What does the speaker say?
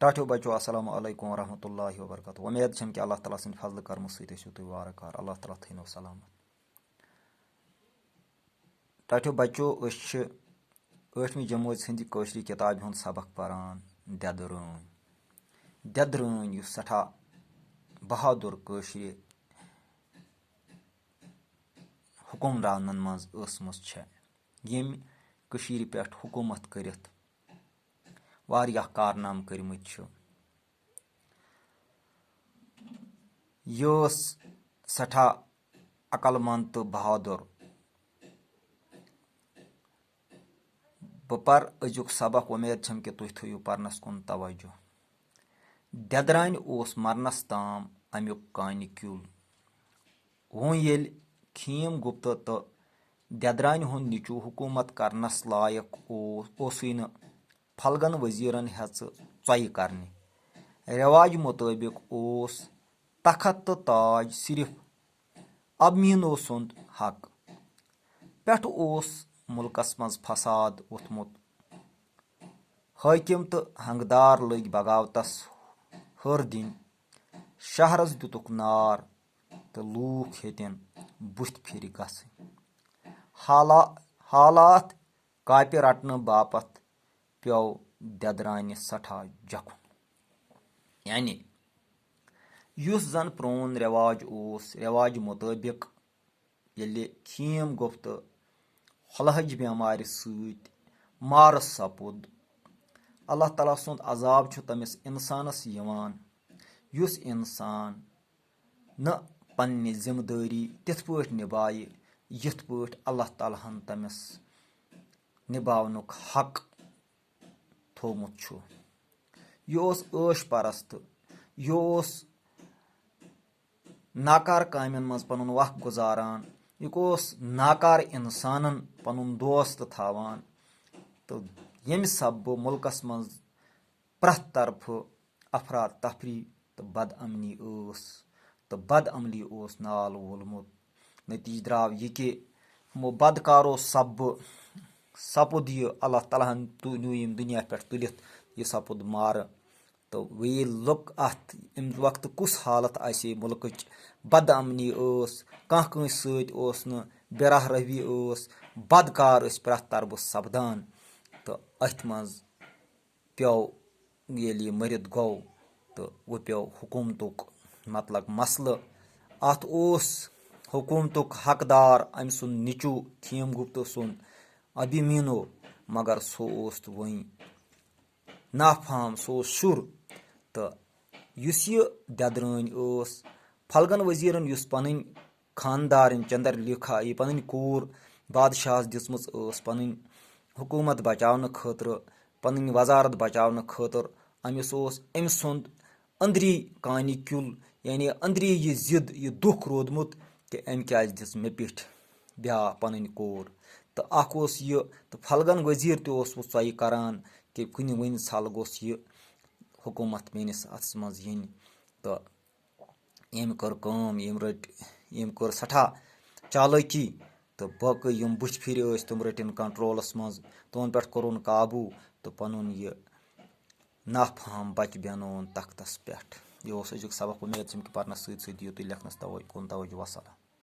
ٹاٹھیو بچو السلام علیکم ورحمۃ اللہ وبرکاتہ امید چھم کہ اللہ تعالیٰ سٕنٛدِ فضلہٕ کرمہٕ سۭتۍ ٲسِو تُہۍ وارٕ کار اللہ تعالیٰ تھٲینو سلامت ٹاٹھیو بچو أسۍ چھِ 8مہِ جمٲژ ہِنٛدِ کٲشرِ کِتابہِ ہُنٛد سبق پران دٮ۪دٕ رٲنۍ یُس سٮ۪ٹھاہ بہادُر کٲشرِ حُکُمرانن منٛز ٲسمٕژ چھےٚ ییٚمۍ کٔشیٖرِ پٮ۪ٹھ حکوٗمت کٔرِتھ واریاہ کارنامہٕ کٔرمٕتۍ چھِ یہِ ٲس سٮ۪ٹھاہ عقل منٛد تہٕ بہادُر بہٕ پرٕ أزیُک سبق اُمید چھم کہِ تُہۍ تھٲیِو پرنس کُن توجہ دٮ۪درانہِ اوس مرنس تام امیُک کانہِ کیُل وۄنۍ ییٚلہِ کھیٖم گُپتہٕ تہٕ دٮ۪درانہِ ہُنٛد نیٚچوٗ حکوٗمت کرنس لایق اوسُے نہٕ پھلگن ؤزیٖرن ہیژٕ ژۄیہِ کرنہِ رٮ۪واج مُطٲبق اوس تخت تہٕ تاج صرف ابمیٖنو سُنٛد حق پٮ۪ٹھٕ اوس مُلکس منٛز فساد ووٚتھمُت حٲکِم تہٕ ہنگدار لٔگۍ بغاوتس ہُر دِنۍ شہرس دِتُکھ نار تہٕ لوٗکھ ہیٚتِن بُتھِ پھِرِ گژھٕنۍ حالات کاپہِ رٹنہٕ باپتھ پیوٚو دٮ۪درانہِ سٮ۪ٹھاہ جکُن یعنی یُس زن پرون رٮ۪واج اوس رٮ۪واج مُطٲبق ییٚلہِ کھیٖم گُپتہٕ ہۄلہٕچ بٮ۪مارِ سۭتۍ مارٕ سپُد اللہ تعالیٰ سُنٛد عذاب چھُ تٔمِس اِنسانس یِوان یُس اِنسان نہٕ پننہِ ذِمہٕ دٲری تِتھ پٲٹھۍ نِبایہِ یِتھ پٲٹھۍ اللہ تعالیٰ ہن تٔمِس نِباونُک حق تھوٚومُت چھُ یہِ اوس عٲش پرست یہِ اوس ناکار کامٮ۪ن منٛز پنُن وق گُزاران یہِ اوس ناکار اِنسانن پنُن دوست تھاوان تہٕ ییٚمہِ سببہٕ مُلکس منٛز پرٛٮ۪تھ طرفہٕ افرا تفری تہٕ بد امنی ٲس تہٕ بد عملی اوس نال وولمُت نٔتیٖجہٕ درٛاو یہِ کہِ یِمو بدکارو سپُد یہِ اللہ تعالیٰ ہن نیوٗ یِم دُنیا پٮ۪ٹھ تُلِتھ یہِ سپُد مارٕ تہٕ وۄنۍ ییٚلہِ لُکھ اتھ امہِ وقتہٕ کُس حالت آسہِ ہے مُلکٕچ بد امنی ٲس کانٛہہ کٲنٛسہِ سۭتۍ اوس نہٕ بِراہ روی ٲس بدکار ٲسۍ پرٛٮ۪تھ طرفہٕ سپدان تہٕ أتھۍ منٛز پیوٚو ییٚلہِ یہِ مٔرِتھ گوٚو تہٕ وۄنۍ پیوٚو حکوٗمتُک مسلہٕ اتھ اوس حکوٗمتُک حقدار أمۍ سُنٛد نیٚچوٗ کھیٖم گُپتہٕ سُنٛد ابھیمیٖنو مگر سُہ اوس وۄنۍ نافہم سُہ اوس شُر تہٕ یُس یہِ دٮ۪درٲنۍ ٲس پھلگن ؤزیٖرن یُس پنٕنۍ خاندارٕنۍ چندر لیکھا یہِ پنٕنۍ کوٗر بادشاہس دِژمٕژ ٲس پنٕنۍ حکوٗمت بچاونہٕ خٲطرٕ پنٕنۍ وزارت بچاونہٕ خٲطرٕ أمِس اوس أمۍ سُنٛد أنٛدری کانہِ کیُل یعنی أنٛدری یہِ ضِد یہِ دُکھ روٗدمُت کہِ أمۍ کیازِ دِژ مےٚ پیٚٹھۍ پنٕنۍ کوٗر تہٕ اکھ اوس یہِ تہٕ پھلگن ؤزیٖر تہِ اوس وۄنۍ ژۄیہِ کران کہِ کُنہِ وُنہِ ژھل گوٚژھ یہِ حکوٗمت میٲنِس اتھس منٛز یِنۍ تہٕ أمۍ کٔر کٲم أمۍ کٔر سٮ۪ٹھاہ چالٲکی تہٕ باقٕے یِم بٕتھِ پھِرِ ٲسۍ تِم رٔٹِن کنٹرولس منٛز تِمن پٮ۪ٹھ کوٚرُن قابوٗ تہٕ پنُن یہِ نافہم بچہِ بینووُن تختس پٮ۪ٹھ یہِ اوس أزیُک سبق اُمید چھم کہِ پرنس سۭتۍ سۭتۍ دِیِو تُہۍ لیکھنس کُن توجہ وسلام